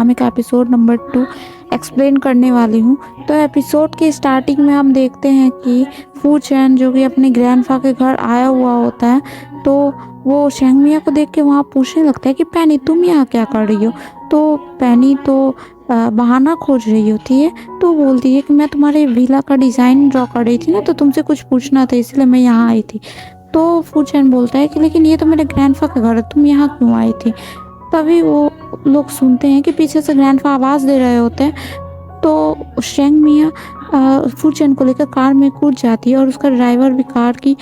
ड्रामे का episode number 2 explain करने वाली हूँ। तो एपिसोड के स्टार्टिंग में हम देखते हैं कि फू चैन जो कि अपने ग्रैंडफा के घर आया हुआ होता है, तो वो शेंग मिया को देख के वहाँ पूछने लगता है कि पैनी तुम यहाँ क्या कर रही हो। तो पैनी तो बहाना खोज रही होती है, तो बोलती है कि मैं तुम्हारे विला का डिज़ाइन ड्रॉ कर रही थी ना, तो तुमसे कुछ पूछना था इसलिए मैं यहाँ आई थी। तो फू चैन बोलता है कि लेकिन ये तो मेरे ग्रैंडफा का घर है, तुम यहाँ क्यों आई थी। तभी वो लोग सुनते हैं कि पीछे से ग्रैंडफा आवाज़ दे रहे होते हैं। तो शेंग मिया फू चैन को लेकर कार में कूद जाती है और उसका ड्राइवर भी कार की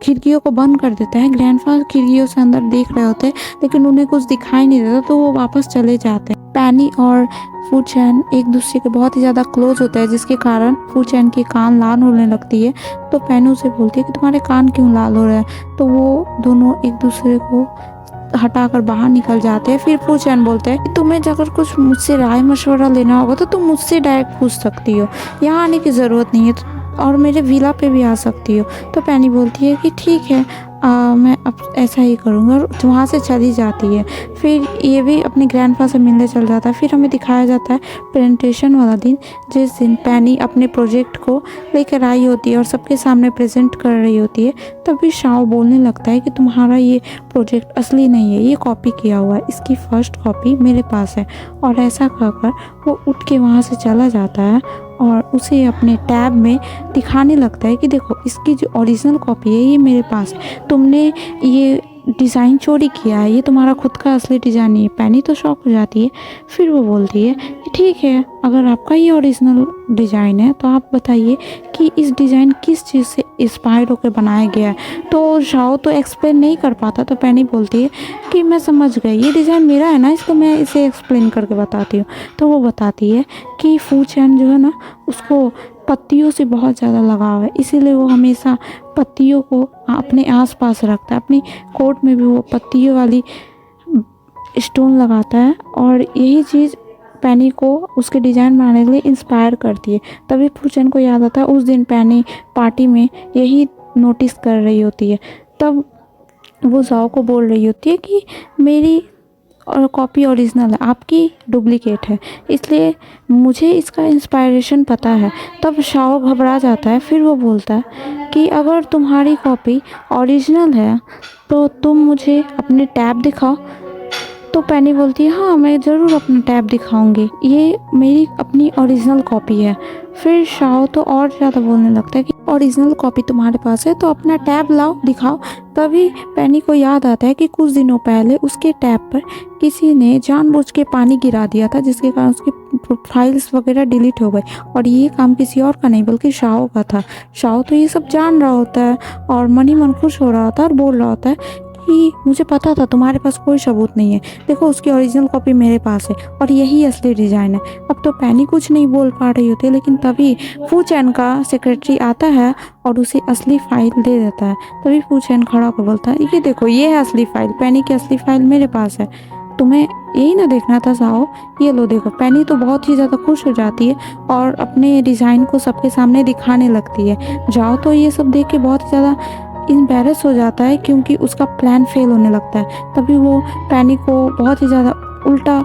खिड़कियों को बंद कर देता है। ग्रैंडफा खिड़कियों से अंदर देख रहे होते हैं, लेकिन उन्हें कुछ दिखाई नहीं देता, तो वो वापस चले जाते हैं। पैनी और फू चैन एक दूसरे के बहुत ही ज़्यादा क्लोज होते हैं, जिसके कारण फू चैन के कान लाल होने लगती है। तो पैनी उसे बोलती है कि तुम्हारे कान क्यों लाल हो रहे हैं। तो वो दोनों एक दूसरे को हटाकर बाहर निकल जाते हैं। फिर फू चैन बोलते हैं कि तुम्हें अगर कुछ मुझसे राय मशवरा लेना होगा तो तुम मुझसे डायरेक्ट पूछ सकती हो, यहाँ आने की ज़रूरत नहीं है, और मेरे विला पे भी आ सकती हो। तो पैनी बोलती है कि ठीक है, मैं अब ऐसा ही करूँगा, और वहाँ से चली जाती है। फिर ये भी अपने ग्रैंडपा से मिलने चल जाता है। फिर हमें दिखाया जाता है प्रेजेंटेशन वाला दिन, जिस दिन पैनी अपने प्रोजेक्ट को लेकर आई होती है और सबके सामने प्रेजेंट कर रही होती है। तभी शाओ बोलने लगता है कि तुम्हारा ये प्रोजेक्ट असली नहीं है, ये कॉपी किया हुआ है, इसकी फर्स्ट कॉपी मेरे पास है। और ऐसा कहकर वो उठ के वहाँ से चला जाता है और उसे अपने टैब में दिखाने लगता है कि देखो, इसकी जो ओरिजिनल कॉपी है ये मेरे पास है, तुमने ये डिज़ाइन चोरी किया है, ये तुम्हारा खुद का असली डिज़ाइन नहीं है। पैनी तो शॉक हो जाती है। फिर वो बोलती है कि ठीक है, अगर आपका ये ओरिजिनल डिज़ाइन है तो आप बताइए कि इस डिज़ाइन किस चीज़ से इंस्पायर होकर बनाया गया है। तो शाओ तो एक्सप्लेन नहीं कर पाता, तो पैनी बोलती है कि मैं समझ गई, ये डिज़ाइन मेरा है ना, इसको मैं इसे एक्सप्लेन करके बताती हूँ। तो वो बताती है कि फू चैन जो है ना, उसको पत्तियों से बहुत ज़्यादा लगाव है, इसीलिए वो हमेशा पत्तियों को अपने आसपास रखता है। अपनी कोट में भी वो पत्तियों वाली स्टोन लगाता है, और यही चीज़ पैनी को उसके डिज़ाइन बनाने के लिए इंस्पायर करती है। तभी फू चैन को याद आता है उस दिन पैनी पार्टी में यही नोटिस कर रही होती है। तब वो जाओ को बोल रही होती है कि मेरी और कॉपी ओरिजिनल है, आपकी डुप्लीकेट है, इसलिए मुझे इसका इंस्पायरेशन पता है। तब शाओ घबरा जाता है। फिर वो बोलता है कि अगर तुम्हारी कॉपी ओरिजिनल है तो तुम मुझे अपने टैब दिखाओ। तो पैनी बोलती है हाँ, मैं ज़रूर अपना टैब दिखाऊंगी, ये मेरी अपनी ओरिजिनल कॉपी है। फिर शाओ तो और ज़्यादा बोलने लगता है कि ओरिजिनल कॉपी तुम्हारे पास है तो अपना टैब लाओ, दिखाओ। तभी पैनी को याद आता है कि कुछ दिनों पहले उसके टैब पर किसी ने जानबूझ के पानी गिरा दिया था, जिसके कारण उसकी फाइल्स वगैरह डिलीट हो गए, और ये काम किसी और का नहीं बल्कि शाओ का था। शाओ तो ये सब जान रहा होता है और मन ही मन खुश हो रहा होता है और बोल रहा होता है कि मुझे पता था तुम्हारे पास कोई सबूत नहीं है, देखो उसकी ओरिजिनल कॉपी मेरे पास है और यही असली डिज़ाइन है। अब तो पैनी कुछ नहीं बोल पा रही होती, लेकिन तभी फू चैन का सेक्रेटरी आता है और उसे असली फाइल दे देता है। तभी फू चैन खड़ा होकर बोलता है ये देखो, ये है असली फाइल, पैनी की असली फाइल मेरे पास है, तुम्हें यही ना देखना था साओ, ये लो देखो। पैनी तो बहुत ही ज़्यादा खुश हो जाती है और अपने डिज़ाइन को सबके सामने दिखाने लगती है। जाओ तो ये सब देख के बहुत ज़्यादा एम्बैरस हो जाता है, क्योंकि उसका प्लान फेल होने लगता है। तभी वो पैनी को बहुत ही ज़्यादा उल्टा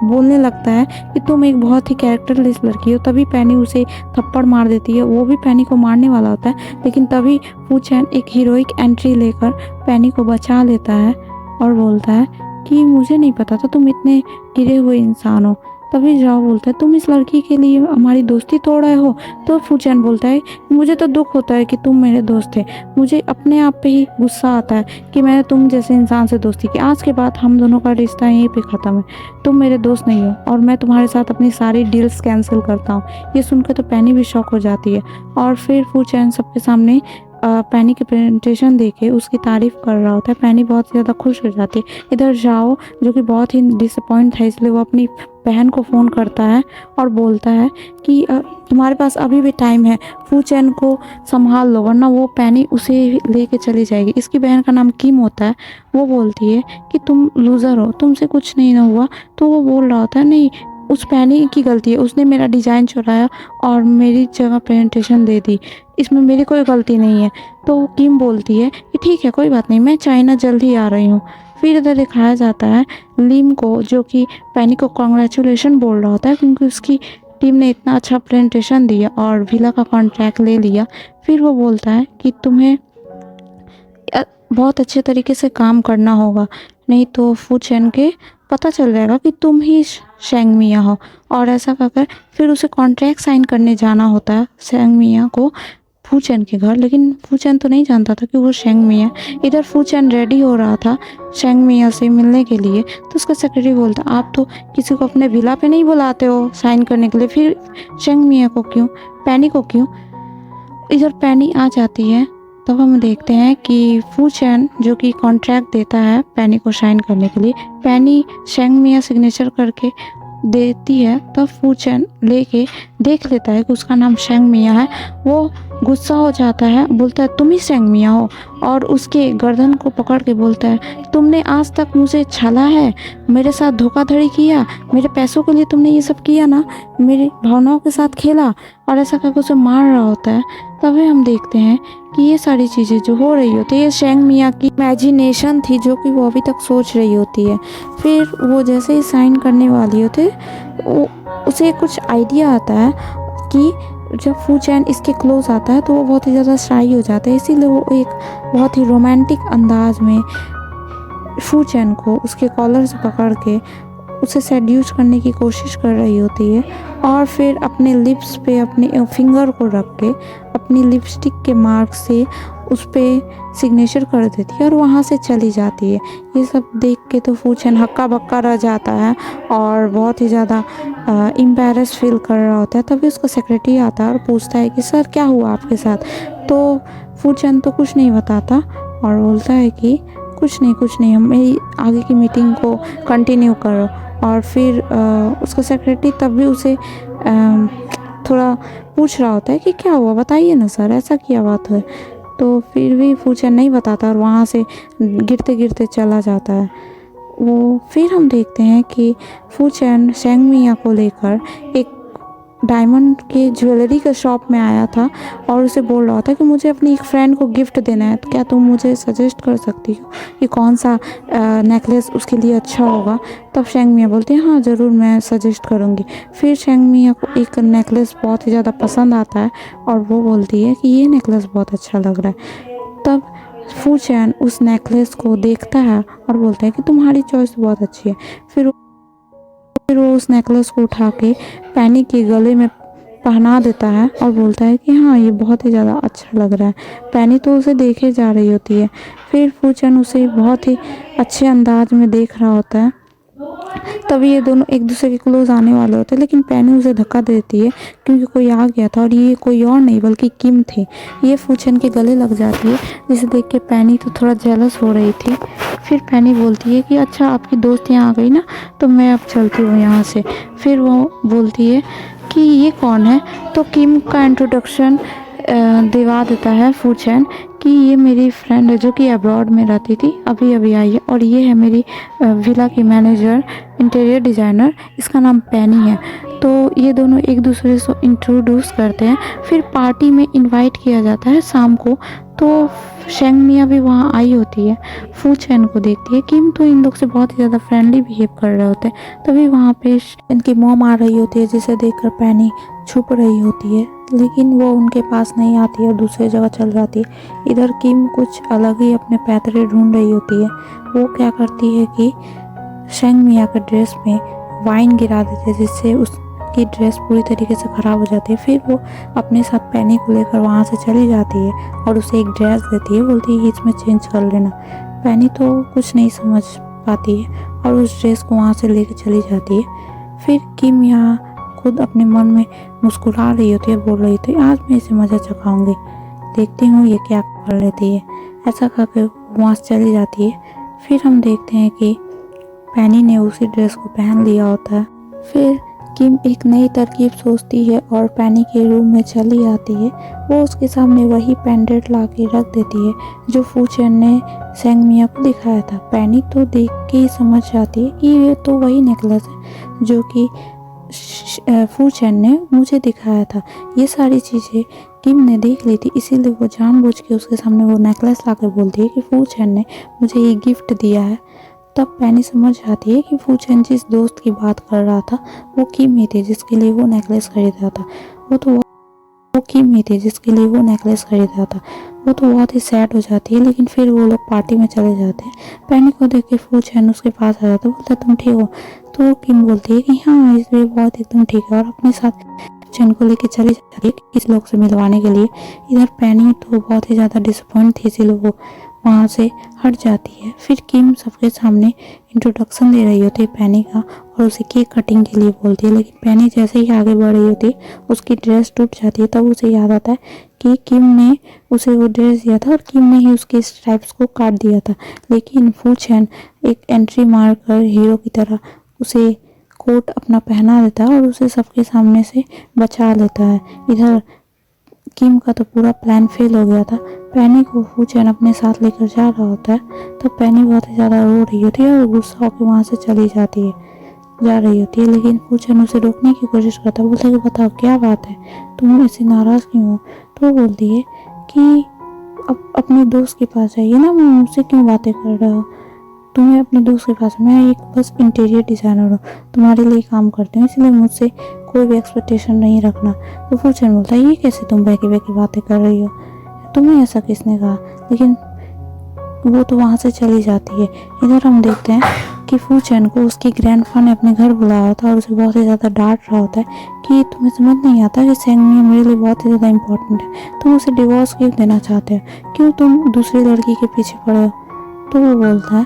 बोलने लगता है कि तुम एक बहुत ही कैरेक्टरलेस लड़की हो। तभी पैनी उसे थप्पड़ मार देती है। वो भी पैनी को मारने वाला होता है, लेकिन तभी फू चैन एक हीरोइक एंट्री लेकर पैनी को बचा लेता है और बोलता है कि मुझे नहीं पता था तुम इतने गिरे हुए इंसान हो। तभी जाओ बोलता है तुम इस लड़की के लिए हमारी दोस्ती तोड़ रहे हो। तो फू चैन बोलता है मुझे तो दुख होता है कि तुम मेरे दोस्त थे, मुझे अपने आप पे ही गुस्सा आता है कि मैंने तुम जैसे इंसान से दोस्ती की, आज के बाद हम दोनों का रिश्ता यहीं पे ख़त्म है, तुम मेरे दोस्त नहीं हो और मैं तुम्हारे साथ अपनी सारी डील्स कैंसिल करता हूँ। ये सुनकर तो पैनी भी शॉक हो जाती है, और फिर फू चैन सबके सामने पैनी की प्रेजेंटेशन देके उसकी तारीफ कर रहा होता है। पैनी बहुत ज़्यादा खुश हो जाती है। इधर जाओ जो कि बहुत ही डिसअपॉइंट था, इसलिए वो अपनी बहन को फ़ोन करता है और बोलता है कि तुम्हारे पास अभी भी टाइम है, फू चैन को संभाल लो वरना वो पैनी उसे लेके चली जाएगी। इसकी बहन का नाम किम होता है। वो बोलती है कि तुम लूज़र हो, तुमसे कुछ नहीं ना हुआ। तो वो बोल रहा होता है नहीं, उस पैनी की गलती है, उसने मेरा डिज़ाइन चुराया और मेरी जगह प्रेजेंटेशन दे दी, इसमें मेरी कोई गलती नहीं है। तो किम बोलती है कि ठीक है कोई बात नहीं, मैं चाइना जल्द ही आ रही हूँ। फिर इधर दिखाया जाता है लिम को, जो कि पैनी को कॉन्ग्रेचुलेशन बोल रहा होता है क्योंकि उसकी टीम ने इतना अच्छा प्रेजेंटेशन दिया और विला का कॉन्ट्रैक्ट ले लिया। फिर वो बोलता है कि तुम्हें बहुत अच्छे तरीके से काम करना होगा, नहीं तो फू चैन के पता चल जाएगा कि तुम ही शेंग मिया हो। और ऐसा कहकर फिर उसे कॉन्ट्रैक्ट साइन करने जाना होता है शेंग मिया को फू चैन के घर, लेकिन फू चैन तो नहीं जानता था कि वो शेंग मिया। इधर फू चैन रेडी हो रहा था शेंग मिया से मिलने के लिए, तो उसका सेक्रेटरी बोलता, आप तो किसी को अपने विला पे नहीं बुलाते हो साइन करने के लिए, फिर शेंग मिया को क्यों, पैनी को क्यों। इधर पैनी आ जाती है, तब हम देखते हैं कि फू चैन जो कि कॉन्ट्रैक्ट देता है पैनी को साइन करने के लिए, पैनी शेंग मिया सिग्नेचर करके देती है, तब फू चैन लेके देख लेता है कि उसका नाम शेंग मिया है। वो गुस्सा हो जाता है, बोलता है तुम ही शेंग मिया हो, और उसके गर्दन को पकड़ के बोलता है तुमने आज तक मुझे छला है, मेरे साथ धोखाधड़ी किया, मेरे पैसों के लिए तुमने ये सब किया ना, मेरी भावनाओं के साथ खेला, और ऐसा करके उसे मार रहा होता है। तभी हम देखते हैं कि ये सारी चीज़ें जो हो रही होती है ये शेंग मिया की इमेजिनेशन थी, जो कि वो अभी तक सोच रही होती है। फिर वो जैसे ही साइन करने वाली होती है, उसे कुछ आइडिया आता है कि जब फू चैन इसके क्लोज आता है तो वो बहुत ही ज़्यादा शाई हो जाता है, इसीलिए वो एक बहुत ही रोमांटिक अंदाज में फू चैन को उसके कॉलर से पकड़ के उसे सेड्यूस करने की कोशिश कर रही होती है, और फिर अपने लिप्स पे अपने फिंगर को रख के अपनी लिपस्टिक के मार्क से उस पर सिग्नेचर कर देती है और वहाँ से चली जाती है। ये सब देख के तो फू चैन हक्का बक्का रह जाता है और बहुत ही ज़्यादा एम्बैरेस फील कर रहा होता है। तभी उसका सेक्रेटरी आता है और पूछता है कि सर क्या हुआ आपके साथ, तो फू चैन तो कुछ नहीं बताता और बोलता है कि कुछ नहीं, हम मेरी आगे की मीटिंग को कंटिन्यू करो। और फिर उसका सेक्रेटरी तब भी उसे थोड़ा पूछ रहा होता है कि क्या हुआ, बताइए ना सर, ऐसा क्या बात है। तो फिर भी फू चैन नहीं बताता और वहाँ से गिरते गिरते चला जाता है वो। फिर हम देखते हैं कि फू चैन शेंग मिया को लेकर एक डायमंड के ज्वेलरी के शॉप में आया था और उसे बोल रहा था कि मुझे अपनी एक फ्रेंड को गिफ्ट देना है, तो क्या तुम मुझे सजेस्ट कर सकती हो कि कौन सा नेकलेस उसके लिए अच्छा होगा। तब शेंग मिया बोलती है हाँ ज़रूर, मैं सजेस्ट करूँगी। फिर शेंग मिया को एक नेकलेस बहुत ही ज़्यादा पसंद आता है और वो बोलती है कि ये नेकलेस बहुत अच्छा लग रहा है। तब फू चैन उस नेकलेस को देखता है और बोलता है कि तुम्हारी चॉइस बहुत अच्छी है। फिर वो उस नेकलेस को उठा के पैनी के गले में पहना देता है और बोलता है कि हाँ ये बहुत ही ज़्यादा अच्छा लग रहा है। पैनी तो उसे देखे जा रही होती है। फिर फू चैन उसे बहुत ही अच्छे अंदाज में देख रहा होता है। तभी ये दोनों एक दूसरे के क्लोज आने वाले होते हैं, लेकिन पैनी उसे धक्का देती है क्योंकि कोई आ गया था और ये कोई और नहीं बल्कि किम थी। ये फू चैन के गले लग जाती है, जिसे देख के पैनी तो थोड़ा जेलस हो रही थी। फिर पैनी बोलती है कि अच्छा आपकी दोस्त यहाँ आ गई ना, तो मैं अब चलती हूँ यहाँ से। फिर वो बोलती है कि ये कौन है, तो किम का इंट्रोडक्शन दिवा देता है फू चैन कि ये मेरी फ्रेंड है जो कि अब्रॉड में रहती थी, अभी अभी आई है, और ये है मेरी विला की मैनेजर, इंटीरियर डिज़ाइनर, इसका नाम पैनी है। तो ये दोनों एक दूसरे से इंट्रोड्यूस करते हैं। फिर पार्टी में इनवाइट किया जाता है शाम को, तो शेंग मिया भी वहाँ आई होती है, फू चैन को देखती है। किम तो इन लोग से बहुत ही ज़्यादा फ्रेंडली बिहेव कर रहे होते हैं। तभी वहाँ पे इनकी मॉम आ रही होती है, जिसे देखकर पैनी छुप रही होती है, लेकिन वो उनके पास नहीं आती है और दूसरी जगह चल जाती है। इधर किम कुछ अलग ही अपने पैतरे ढूंढ रही होती है। वो क्या करती है कि शेंग मिया के ड्रेस में वाइन गिरा देती है, जिससे उसकी ड्रेस पूरी तरीके से ख़राब हो जाती है। फिर वो अपने साथ पैनी को लेकर वहाँ से चली जाती है और उसे एक ड्रेस देती है, बोलती है कि इसमें चेंज कर लेना। पैनी तो कुछ नहीं समझ पाती है और उस ड्रेस को वहाँ से लेकर चली जाती है। फिर किम यहाँ खुद अपने मन में मुस्कुरा रही होती है, बोल रही थी आज मैं इसे मज़ा चखाऊंगी, देखती हूँ ये क्या कर लेती है। ऐसा करके वहाँ से चली जाती है। फिर हम देखते हैं कि पैनी ने उसी ड्रेस को पहन लिया होता है। फिर किम एक नई तरकीब सोचती है और पैनी के रूम में चली आती है। वो उसके सामने वही पेंडेंट ला के रख देती है जो फू चैन ने शेंग मिया को दिखाया था। पैनी तो देख के ही समझ जाती है कि ये तो वही नेकलेस है जो कि फू चैन ने मुझे दिखाया था। ये सारी चीज़ें किम ने देख ली थी, इसीलिए वो जानबूझ के उसके सामने वो नेकलेस ला के बोलती है कि फू चैन ने मुझे ये गिफ्ट दिया है। तब पैनी समझ जाती है कि फूचेन जिस दोस्त की बात कर रहा था वो किम ही थी जिसके लिए वो नेकलेस खरीदा था। वो किम ही थी जिसके लिए वो नेकलेस खरीदा था। वो तो बहुत ही सैड हो जाती है, लेकिन फिर वो लोग पार्टी में चले जाते हैं। पैनी को देख के फूचेन उसके पास आ जाता है, बोलता है तुम ठीक हो? तो किम बोलती है कि हाँ इसलिए बहुत एकदम ठीक है, और अपने साथ फूचेन को लेके चली जाती है किसी लोग से मिलवाने के लिए। इधर पैनी तो बहुत ही ज़्यादा डिसअपॉइंट थी, इसलिए वो वहाँ से हट जाती है। फिर किम सबके सामने इंट्रोडक्शन दे रही होती है पैनी का और उसे केक कटिंग के लिए बोलती है, लेकिन पैनी जैसे ही आगे बढ़ रही होती है उसकी ड्रेस टूट जाती है। तब उसे याद आता है कि किम ने उसे वो ड्रेस दिया था और किम ने ही उसके स्ट्राइप्स को काट दिया था, लेकिन फूचेन एक एंट्री मारकर हीरो की तरह उसे कोट अपना पहना देता है और उसे सबके सामने से बचा लेता है। इधर किम का तो पूरा प्लान फेल हो गया था। पैनी को फूचेन अपने साथ लेकर जा रहा होता है, तब पैनी बहुत ही ज़्यादा रो रही होती है और गुस्सा होकर वहाँ से चली जा रही होती है, लेकिन फूचेन उसे रोकने की कोशिश करता है। बोलता है कि बताओ क्या बात है, तुम ऐसे नाराज़ क्यों हो? तो वो बोलती है कि अब अपने दोस्त के पास जाइए ना, मुझसे क्यों बातें कर रहे हो? तुम्हें अपने दोस्त के पास, मैं एक बस इंटीरियर डिज़ाइनर हूँ, तुम्हारे लिए काम करती हूँ, इसलिए मुझसे कोई भी एक्सपेक्टेशन नहीं रखना। तो फूचेन बोलता है ये कैसे तुम बहकी बहकी बातें कर रही हो, तुम्हें ऐसा किसने कहा? लेकिन वो तो वहाँ से चली जाती है। इधर हम देखते हैं कि फूचेन को उसके ग्रैंडफा ने अपने घर बुलाया होता है और उसे बहुत ही ज़्यादा डांट रहा होता है कि तुम्हें समझ नहीं आता कि सेंगमिया मेरे लिए बहुत ही ज़्यादा इंपॉर्टेंट है, तुम उसे डिवोर्स क्यों देना चाहते हो, क्यों तुम दूसरी लड़की के पीछे पड़े हो? तो वो बोलता है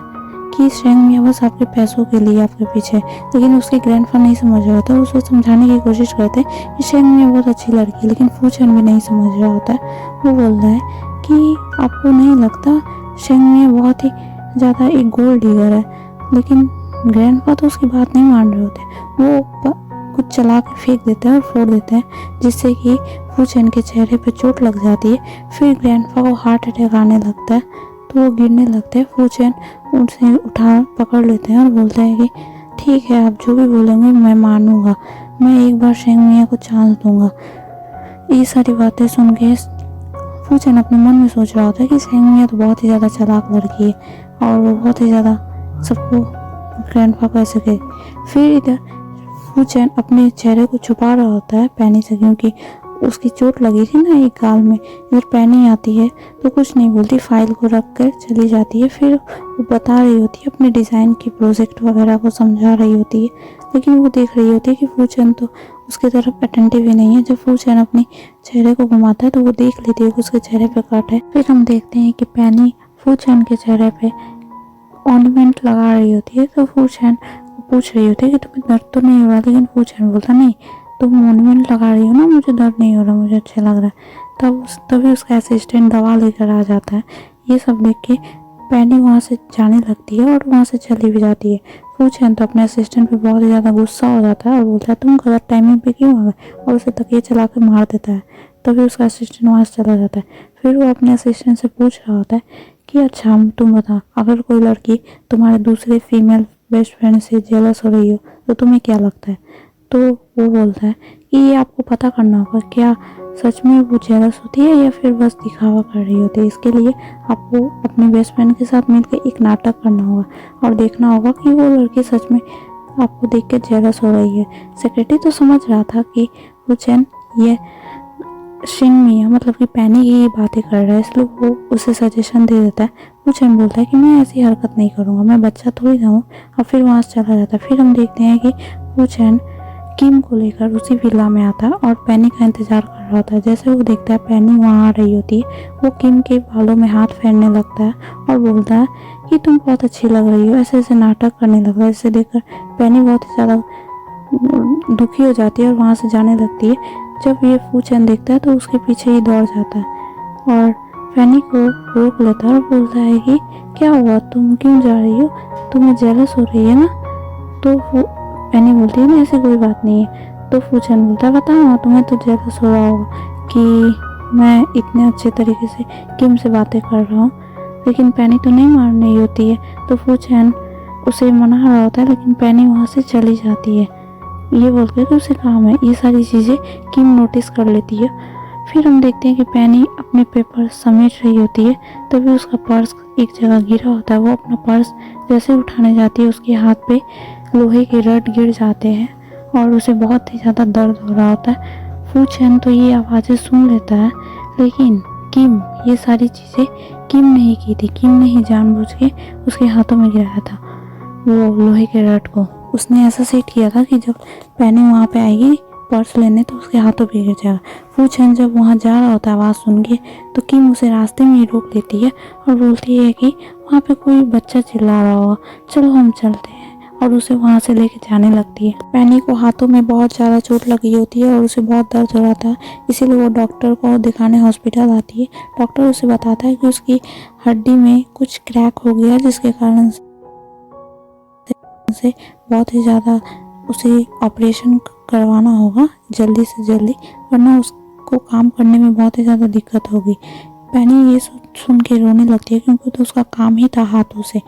कि सेंगमिया बस आपके पैसों के लिए आपके पीछे, लेकिन उसके ग्रैंडफा नहीं समझ रहा होता। उसको समझाने की कोशिश करते हैं कि सेंगमिया बहुत अच्छी लड़की है, लेकिन फूचेन भी नहीं समझ रहा होता है। वो बोल रहा है कि आपको नहीं लगता सेंगमिया बहुत ही ज़्यादा एक गोल्ड डिगर है? लेकिन ग्रैंडपा तो उसकी बात नहीं मान रहे होते। वो कुछ चला के फेंक देते हैं और फोड़ देते हैं, जिससे कि फूचेन के चेहरे पे चोट लग जाती है। फिर ग्रैंडपा को हार्ट अटैक आने लगता है, तो वो गिरने लगते हैं। फूचेन उनसे पकड़ लेते हैं और बोलते हैं कि ठीक है, आप जो भी बोलेंगे मैं मानूंगा, मैं एक बार सेंगमिया को चांस दूंगा। ये सारी बातें सुन के फूचेन अपने मन में सोच रहा होता है कि सेंगमिया तो बहुत ही ज़्यादा चालाक लड़की है और वो बहुत ही ज़्यादा सबको ग्रैंडपा को ऐसे कहे। फिर इधर फूचेन अपने चेहरे को छुपा रहा होता है पैनी से, क्योंकि उसकी चोट लगी थी ना एक गाल में। इधर पैनी आती है तो कुछ नहीं बोलती, फाइल को रख कर चली जाती है। फिर वो बता रही होती है अपने डिज़ाइन की प्रोजेक्ट वगैरह को समझा रही होती है, लेकिन वो देख रही होती है कि फूचेन तो उसकी तरफ अटेंटिव ही नहीं है। जब फूचेन अपने चेहरे को घुमाता है तो वो देख लेती है कि उसके चेहरे पे कट है। फिर हम देखते हैं कि पैनी फूचेन के चेहरे पे ऑर्नामेंट लगा रही होती है, तो फूचेन पूछ रही होती है कि तुम्हें दर्द तो नहीं हो रहा, लेकिन फूचेन बोलता नहीं, तुम ऑर्नामेंट लगा रही हो ना, मुझे दर्द नहीं हो रहा, मुझे अच्छा लग रहा है। तभी उसका असिस्टेंट दवा लेकर आ जाता है। ये सब देख के पैनी वहाँ से जाने लगती है और वहाँ से चली भी जाती है। फूचेन तो अपने असिस्टेंट पे बहुत ही ज़्यादा गुस्सा हो जाता है और बोलता है तुम गलत टाइमिंग पे क्यों आ गए, और उसे तकिए चला कर मार देता है। तभी उसका असिस्टेंट वहाँ से चला जाता है। फिर वो अपने असिस्टेंट से पूछ रहा होता है कि अच्छा तुम बता, अगर कोई लड़की तुम्हारे दूसरे फीमेल बेस्ट फ्रेंड से जेलस हो रही हो तो तुम्हें क्या लगता है? तो वो बोलता है कि ये आपको पता करना होगा, क्या सच में वो जेलस होती है या फिर बस दिखावा कर रही होती है। इसके लिए आपको अपने बेस्ट फ्रेंड के साथ मिलकर एक नाटक करना होगा और देखना होगा कि वो लड़की सच में आपको देख के जेलस हो रही है। सेक्रेटरी तो समझ रहा था कि फूचेन ये सेंगमिया मतलब कि पैनी की बातें कर रहा है, इसलिए वो उसे सजेशन दे देता है। फूचेन बोलता है कि मैं ऐसी हरकत नहीं करूँगा, मैं बच्चा थोड़ी ना हूँ, और फिर वहाँ से चला जाता है। फिर हम देखते हैं कि फूचेन किम को लेकर उसी विला में आता है और पैनी का इंतजार कर रहा होता है। जैसे वो देखता है पैनी वहाँ आ रही होती है, वो किम के बालों में हाथ फेरने लगता है और बोलता है कि तुम बहुत अच्छी लग रही हो, ऐसे ऐसे नाटक करने लगा है। इसे देखकर पैनी बहुत ही ज़्यादा दुखी हो जाती है और वहाँ से जाने लगती है। जब ये फूचेन देखता है तो उसके पीछे ही दौड़ जाता है और पैनी को रोक लेता है और बोलता है कि क्या हुआ, तुम क्यों जा रही हो, तुम्हें जेलस हो रही है ना? तो पैनी बोलती है नहीं ऐसी कोई बात नहीं है। तो फूचेन बोलता है बताओ, तुम्हें तो जेलस हो रहा होगा कि मैं इतने अच्छे तरीके से किम से बातें कर रहा हूँ, लेकिन पैनी तो नहीं मान रही होती है। तो फूचेन उसे मना रहा होता है, लेकिन पैनी वहाँ से चली जाती है ये बोलकर कि उसे काम है। ये सारी चीज़ें किम नोटिस कर लेती है। फिर हम देखते हैं कि पैनी अपने पेपर समेट रही होती है, तभी उसका पर्स एक जगह गिरा होता है। वो अपना पर्स जैसे उठाने जाती है, उसके हाथ पे लोहे के रड गिर जाते हैं और उसे बहुत ही ज़्यादा दर्द हो रहा होता है। फू चैन तो ये आवाज़ें सुन लेता है, लेकिन किम ये सारी चीज़ें किम नहीं की थी। किम ने ही जानबूझ के उसके हाथों में गिराया था वो लोहे के रड को। उसने ऐसा सेट किया था कि जब पैनी वहाँ पे आएगी पर्स लेने तो उसके हाथों पे गिर जाएगा। फू चैन जब वहाँ जा रहा होता है आवाज़ सुन के, तो किम उसे रास्ते में ही रोक लेती है और बोलती है कि वहाँ पे कोई बच्चा चिल्ला रहा होगा, चलो हम चलते हैं, और उसे वहाँ से लेके जाने लगती है। पैनी को हाथों में बहुत ज़्यादा चोट लगी होती है और उसे बहुत दर्द हो रहा था, इसीलिए वो डॉक्टर को दिखाने हॉस्पिटल आती है। डॉक्टर उसे बताता है कि उसकी हड्डी में कुछ क्रैक हो गया, जिसके कारण से बहुत ही ज़्यादा उसे ऑपरेशन करवाना होगा जल्दी से जल्दी, वरना उसको काम करने में बहुत ही ज़्यादा दिक्कत होगी। पैनी ये सुन के रोने लगती है, क्योंकि तो उसका काम ही था हाथों से,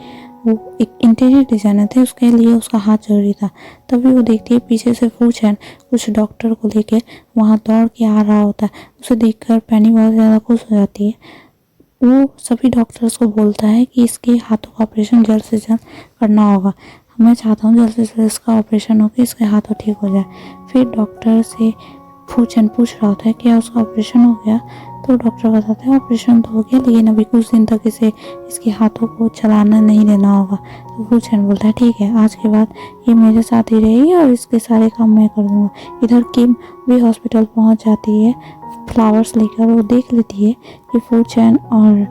वो एक इंटीरियर डिज़ाइनर थे, उसके लिए उसका हाथ जरूरी था। तभी वो देखती है पीछे से फू चैन कुछ डॉक्टर को लेकर वहाँ दौड़ के आ रहा होता है। उसे देखकर पैनी बहुत ज़्यादा खुश हो जाती है। वो सभी डॉक्टर्स को बोलता है कि इसके हाथों का ऑपरेशन जल्द से जल्द करना होगा, मैं चाहता हूँ जल्द से जल्द इसका ऑपरेशन हो के इसके हाथों ठीक हो जाए। फिर डॉक्टर से फू चैन पूछ रहा होता है क्या उसका ऑपरेशन हो गया, तो डॉक्टर बताता है ऑपरेशन तो हो गया, लेकिन अभी कुछ दिन तक इसे इसके हाथों को चलाना नहीं देना होगा। तो फू चैन बोलता है ठीक है, आज के बाद ये मेरे साथ ही रहेगी और इसके सारे काम मैं कर दूँगा। इधर किम भी हॉस्पिटल पहुँच जाती है फ्लावर्स लेकर। वो देख लेती है कि फू चैन और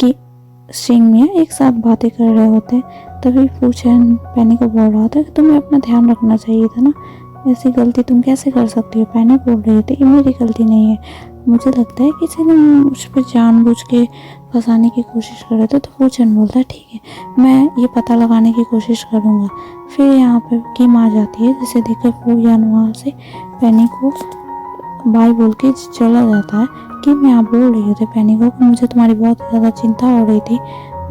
कि शेंगमिया एक साथ बातें कर रहे होते हैं। तभी फू चैन पैनी को बोल रहा था कि तुम्हें अपना ध्यान रखना चाहिए था ना, ऐसी गलती तुम कैसे कर सकती हो। पैनी बोल रही थी कि मेरी गलती नहीं है, मुझे लगता है किसी ने मुझ पर जानबूझ के फंसाने की कोशिश कर रहे थे। तो फू चैन बोलता है ठीक है, मैं ये पता लगाने की कोशिश करूँगा। फिर यहाँ पे किम आ जाती है, जिसे देखकर फू चैन वहाँ से पैनी को बाय बोल के चला जाता है। कि मैं यहाँ बोल रही थी पैनी को कि मुझे तुम्हारी बहुत ज़्यादा चिंता हो रही थी,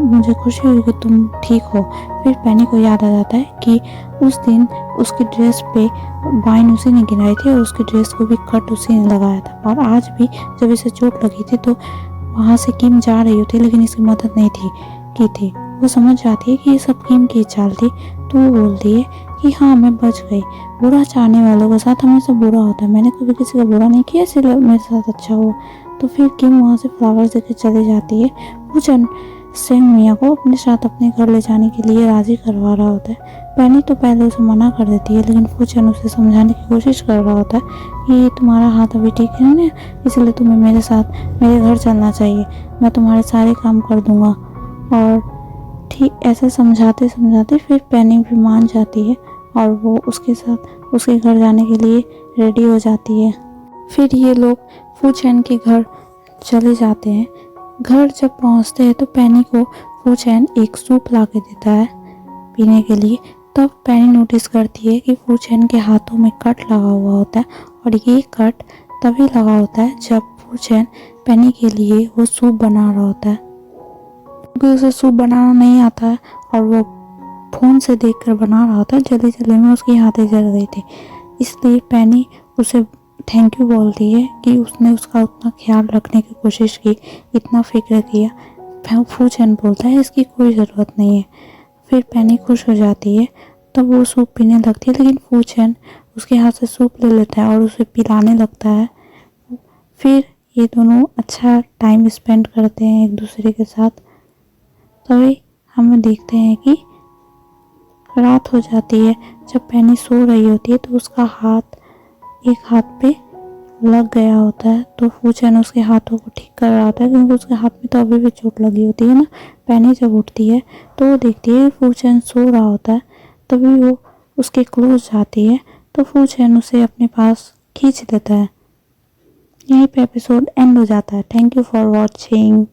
मुझे खुशी हुई कि तुम ठीक हो। फिर पैनी को याद आ जाता है कि उस दिन उसकी ड्रेस पे वाइन उसी ने गिराई थी और उसकी ड्रेस को भी कट उसी ने लगाया था, और आज भी जब इसे चोट लगी थी तो वहाँ से किम जा रही होती, लेकिन इसकी मदद नहीं की थी। वो समझ जाती है कि ये सब किम की चाल थी, तो वो बोलती है कि हाँ मैं बच गई, बुरा चाहने वालों के साथ हमेशा बुरा होता है, मैंने कभी किसी का बुरा नहीं किया, इसलिए मेरे साथ अच्छा हुआ। तो फिर किम वहाँ से फ्लावर्स देकर चली जाती है। वो शेंगमिया को अपने साथ अपने घर ले जाने के लिए राजी करवा रहा होता है। पैनी तो पहले उसे मना कर देती है, लेकिन फू चैन उसे समझाने की कोशिश कर रहा होता है कि तुम्हारा हाथ अभी ठीक है ना, इसलिए तुम्हें मेरे साथ मेरे घर चलना चाहिए, मैं तुम्हारे सारे काम कर दूंगा। और ठीक ऐसे समझाते समझाते फिर पैनी भी मान जाती है और वो उसके साथ उसके घर जाने के लिए रेडी हो जाती है। फिर ये लोग फू चैन के घर चले जाते हैं। घर जब पहुंचते हैं तो पैनी को फू चैन एक सूप ला के देता है पीने के लिए। तब पैनी नोटिस करती है कि फू चैन के हाथों में कट लगा हुआ होता है, और ये कट तभी लगा होता है जब फू चैन पैनी के लिए वो सूप बना रहा होता है। क्योंकि उसे सूप बनाना नहीं आता है और वो फ़ोन से देखकर बना रहा होता है, जल्दी जल्दी में उसकी हाथें जल गई थी, इसलिए पैनी उसे थैंक यू बोलती है कि उसने उसका उतना ख्याल रखने की कोशिश की, इतना फिक्र किया। फू चैन बोलता है इसकी कोई ज़रूरत नहीं है। फिर पैनी खुश हो जाती है, तब वो सूप पीने लगती है, लेकिन फू चैन उसके हाथ से सूप ले लेता है और उसे पिलाने लगता है। फिर ये दोनों अच्छा टाइम स्पेंड करते हैं एक दूसरे के साथ। तभी हमें देखते हैं कि रात हो जाती है। जब पैनी सो रही होती है तो उसका हाथ एक हाथ पे लग गया होता है, तो फू चैन उसके हाथों को ठीक कर रहा होता है, क्योंकि उसके हाथ में तो अभी भी चोट लगी होती है ना। पैनी जब उठती है तो वो देखती है फू चैन सो रहा होता है, तभी वो उसके क्लोज जाती है तो फू चैन उसे अपने पास खींच लेता है। यहीं पे एपिसोड एंड हो जाता है। Thank you for watching.